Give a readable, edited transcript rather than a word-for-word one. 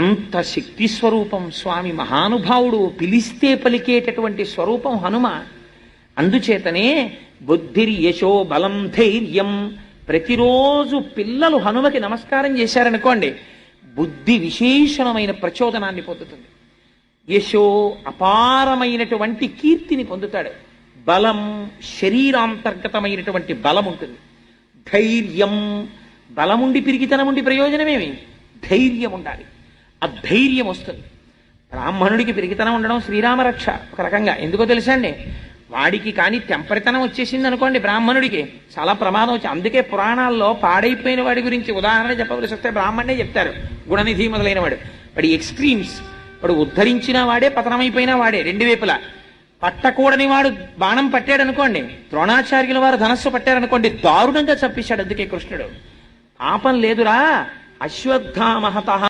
అంత శక్తి స్వరూపం స్వామి, మహానుభావుడు, పిలిస్తే పలికేటటువంటి స్వరూపం హనుమ. అందుచేతనే బుద్ధిర్ యశో బలం ధైర్యం. ప్రతిరోజు పిల్లలు హనుమకి నమస్కారం చేశారనుకోండి, బుద్ధి విశేషణమైన ప్రచోదనాన్ని పొందుతుంది. యశో అపారమైనటువంటి కీర్తిని పొందుతాడు. బలం శరీరాంతర్గతమైనటువంటి బలం ఉంటుంది. ధైర్యం బలముండి పిరిగితనముండి ప్రయోజనమేమి, ధైర్యం ఉండాలి. ఆ ధైర్యం వస్తుంది. బ్రాహ్మణుడికి పిరిగితనం ఉండడం శ్రీరామరక్ష ఒక రకంగా. ఎందుకో తెలుసా అండి, వాడికి కానీ తెంపరితనం వచ్చేసింది అనుకోండి బ్రాహ్మణుడికి, చాలా ప్రమాదం వచ్చి. అందుకే పురాణాల్లో పాడైపోయిన వాడి గురించి ఉదాహరణ చెప్పవలసి వస్తే బ్రాహ్మణే చెప్తారు. గుణనిధి మొదలైన వాడి ఎక్స్ట్రీమ్స్, వాడు ఉద్ధరించిన వాడే పతనమైపోయినా వాడే, రెండు వైపులా. పట్టకూడని వాడు బాణం పట్టాడు అనుకోండి, ద్రోణాచార్యుల వారు ధనస్సు పట్టారనుకోండి, దారుణంగా చంపేశాడు. అందుకే కృష్ణుడు పాపం లేదురా అశ్వత్థామహత